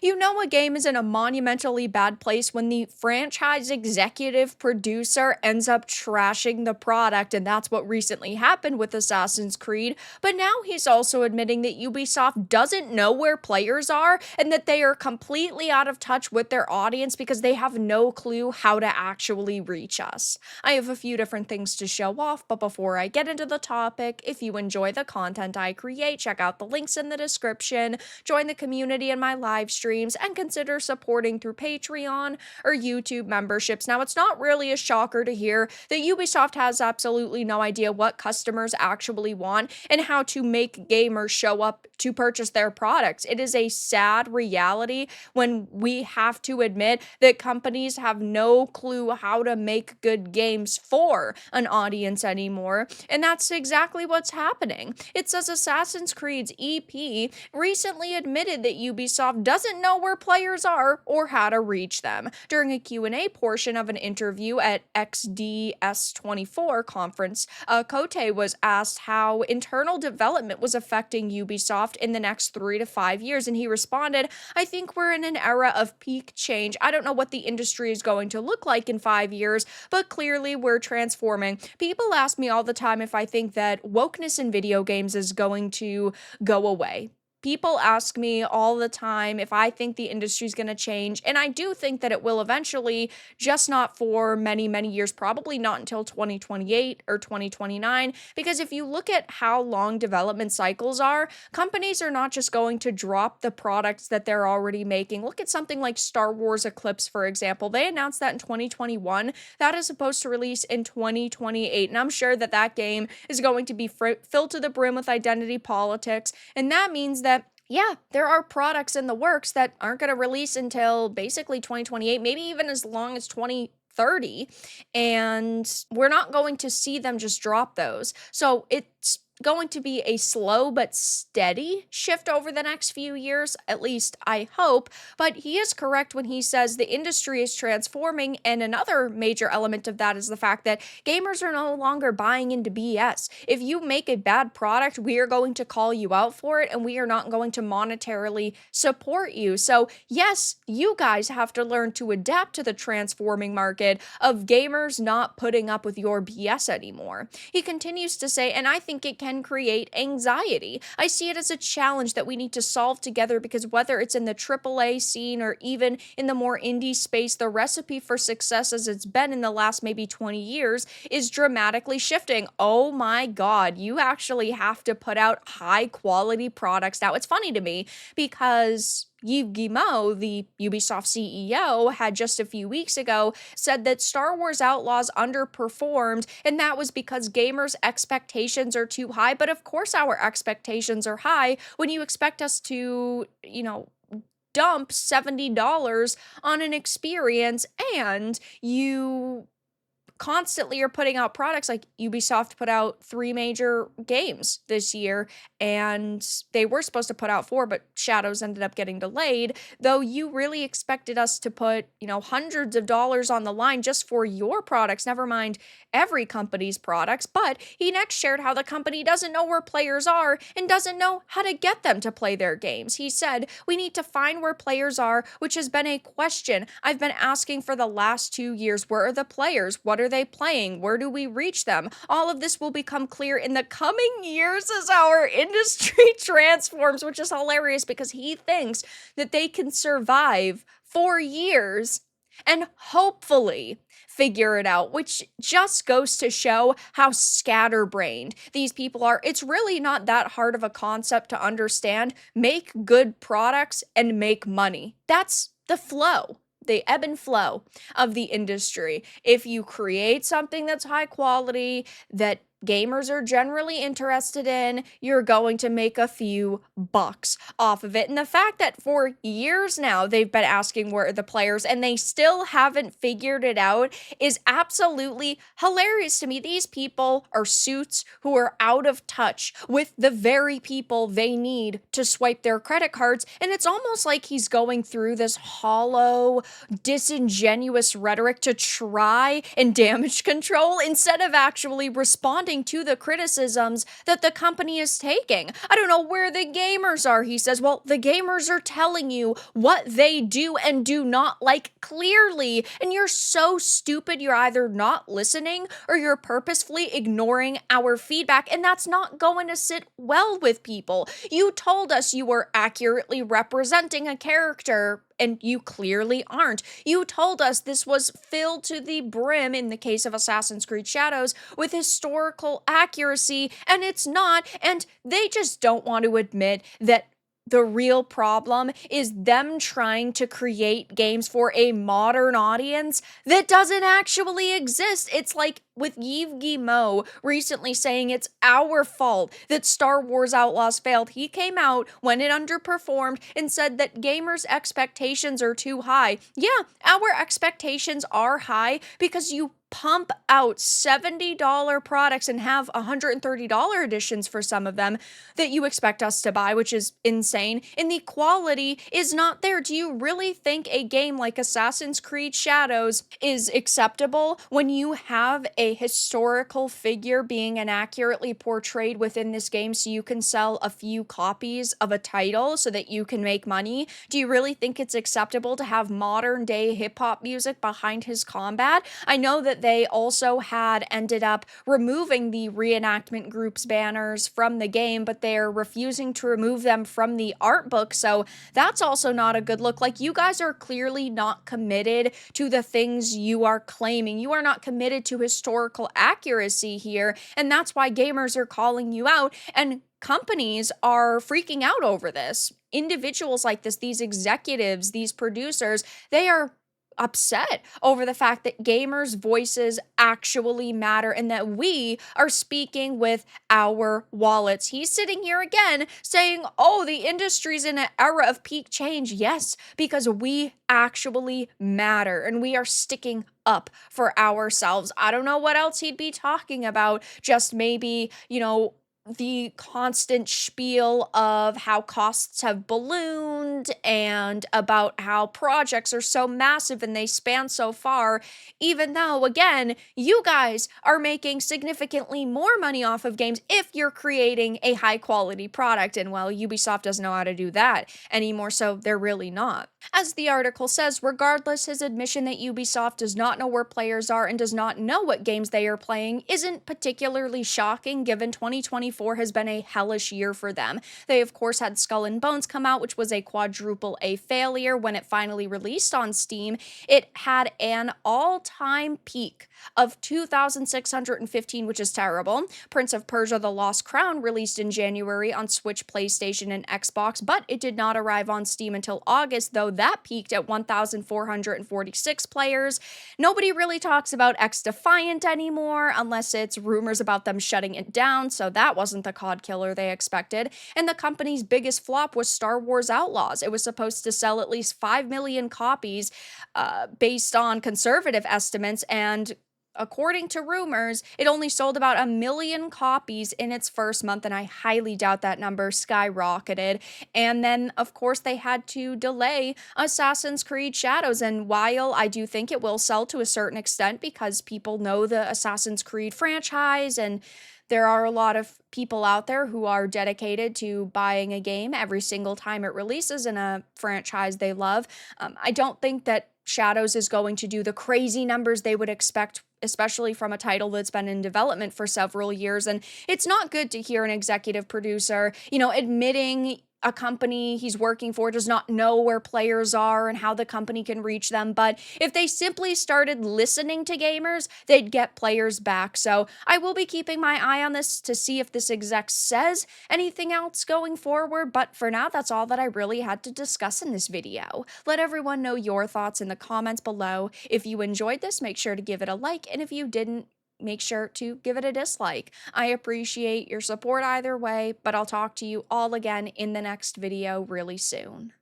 You know a game is in a monumentally bad place when the franchise executive producer ends up trashing the product, and that's what recently happened with Assassin's Creed. But now he's also admitting that Ubisoft doesn't know where players are and that they are completely out of touch with their audience because they have no clue how to actually reach us. I have a few different things to show off, but before I get into the topic, if you enjoy the content I create, check out the links in the description, join the community in my live streams, and consider supporting through Patreon or YouTube memberships. Now, it's not really a shocker to hear that Ubisoft has absolutely no idea what customers actually want and how to make gamers show up to purchase their products. It is a sad reality when we have to admit that companies have no clue how to make good games for an audience anymore, and that's exactly what's happening. It says Assassin's Creed's EP recently admitted that Ubisoft doesn't know where players are or how to reach them. During a Q&A portion of an interview at XDS24 conference, Cote was asked how internal development was affecting Ubisoft in the next 3 to 5 years, and he responded, "I think we're in an era of peak change. I don't know what the industry is going to look like in 5 years, but clearly we're transforming." People ask me all the time if I think that wokeness in video games is going to go away. People ask me all the time if I think the industry is going to change, and I do think that it will eventually, just not for many, many years, probably not until 2028 or 2029, because if you look at how long development cycles are, companies are not just going to drop the products that they're already making. Look at something like Star Wars Eclipse, for example. They announced that in 2021. That is supposed to release in 2028, and I'm sure that that game is going to be filled to the brim with identity politics, and that means that yeah, there are products in the works that aren't going to release until basically 2028, maybe even as long as 2030, and we're not going to see them just drop those. So it's going to be a slow but steady shift over the next few years, at least I hope. But he is correct when he says the industry is transforming, and another major element of that is the fact that gamers are no longer buying into BS. If you make a bad product, we are going to call you out for it, and we are not going to monetarily support you. So yes, you guys have to learn to adapt to the transforming market of gamers not putting up with your BS anymore. He continues to say, and I think it can create anxiety. I see it as a challenge that we need to solve together, because whether it's in the AAA scene or even in the more indie space, the recipe for success as it's been in the last maybe 20 years is dramatically shifting. Oh my God, you actually have to put out high quality products. Now, it's funny to me because Yves Guillemot, the Ubisoft CEO, had just a few weeks ago said that Star Wars Outlaws underperformed, and that was because gamers' expectations are too high. But of course, our expectations are high when you expect us to, dump $70 on an experience, and you constantly are putting out products. Like Ubisoft put out 3 major games this year, and they were supposed to put out 4, but Shadows ended up getting delayed, though you really expected us to put, hundreds of dollars on the line just for your products, never mind every company's products. But he next shared how the company doesn't know where players are and doesn't know how to get them to play their games. He said, "We need to find where players are, which has been a question I've been asking for the last 2 years. Where are the players? What are they playing? Where do we reach them? All of this will become clear in the coming years as our industry transforms," which is hilarious because he thinks that they can survive for years and hopefully figure it out, which just goes to show how scatterbrained these people are. It's really not that hard of a concept to understand. Make good products and make money. That's the flow, the ebb and flow of the industry. If you create something that's high quality, that gamers are generally interested in, you're going to make a few bucks off of it. And the fact that for years now they've been asking where are the players and they still haven't figured it out is absolutely hilarious to me. These people are suits who are out of touch with the very people they need to swipe their credit cards. And it's almost like he's going through this hollow, disingenuous rhetoric to try and damage control instead of actually responding responding to the criticisms that the company is taking. I don't know where the gamers are, he says. Well, the gamers are telling you what they do and do not like clearly, and you're so stupid you're either not listening or you're purposefully ignoring our feedback, and that's not going to sit well with people. You told us you were accurately representing a character, and you clearly aren't. You told us this was filled to the brim, in the case of Assassin's Creed Shadows, with historical accuracy, and it's not, and they just don't want to admit that the real problem is them trying to create games for a modern audience that doesn't actually exist. It's like with Yves Guillemot recently saying it's our fault that Star Wars Outlaws failed. He came out when it underperformed and said that gamers' expectations are too high. Yeah, our expectations are high because you pump out $70 products and have $130 editions for some of them that you expect us to buy, which is insane. And the quality is not there. Do you really think a game like Assassin's Creed Shadows is acceptable when you have a historical figure being inaccurately portrayed within this game so you can sell a few copies of a title so that you can make money? Do you really think it's acceptable to have modern day hip hop music behind his combat? I know that they also had ended up removing the reenactment group's banners from the game, but they're refusing to remove them from the art book, so that's also not a good look. Like, you guys are clearly not committed to the things you are claiming. You are not committed to historical accuracy here, and that's why gamers are calling you out, and companies are freaking out over this. Individuals like this, these executives, these producers, they are upset over the fact that gamers' voices actually matter and that we are speaking with our wallets. He's sitting here again saying, oh, the industry's in an era of peak change. Yes, because we actually matter and we are sticking up for ourselves. I don't know what else he'd be talking about, just maybe, the constant spiel of how costs have ballooned and about how projects are so massive and they span so far, even though, again, you guys are making significantly more money off of games if you're creating a high quality product. And well, Ubisoft doesn't know how to do that anymore, so they're really not. As the article says, regardless, his admission that Ubisoft does not know where players are and does not know what games they are playing isn't particularly shocking given 2024 has been a hellish year for them. They, of course, had Skull and Bones come out, which was a quadruple A failure when it finally released on Steam. It had an all-time peak of 2,615, which is terrible. Prince of Persia: The Lost Crown released in January on Switch, PlayStation, and Xbox, but it did not arrive on Steam until August, though that peaked at 1,446 players. Nobody really talks about X-Defiant anymore, unless it's rumors about them shutting it down, so that wasn't the COD killer they expected. And the company's biggest flop was Star Wars Outlaws. It was supposed to sell at least 5 million copies based on conservative estimates, and according to rumors, it only sold about 1 million copies in its first month, and I highly doubt that number skyrocketed. And then, of course, they had to delay Assassin's Creed Shadows, and while I do think it will sell to a certain extent because people know the Assassin's Creed franchise, and there are a lot of people out there who are dedicated to buying a game every single time it releases in a franchise they love, I don't think that Shadows is going to do the crazy numbers they would expect, especially from a title that's been in development for several years. And it's not good to hear an executive producer, admitting a company he's working for does not know where players are and how the company can reach them. But if they simply started listening to gamers, they'd get players back. So I will be keeping my eye on this to see if this exec says anything else going forward. But for now, that's all that I really had to discuss in this video. Let everyone know your thoughts in the comments below. If you enjoyed this, make sure to give it a like. And if you didn't, make sure to give it a dislike. I appreciate your support either way, but I'll talk to you all again in the next video really soon.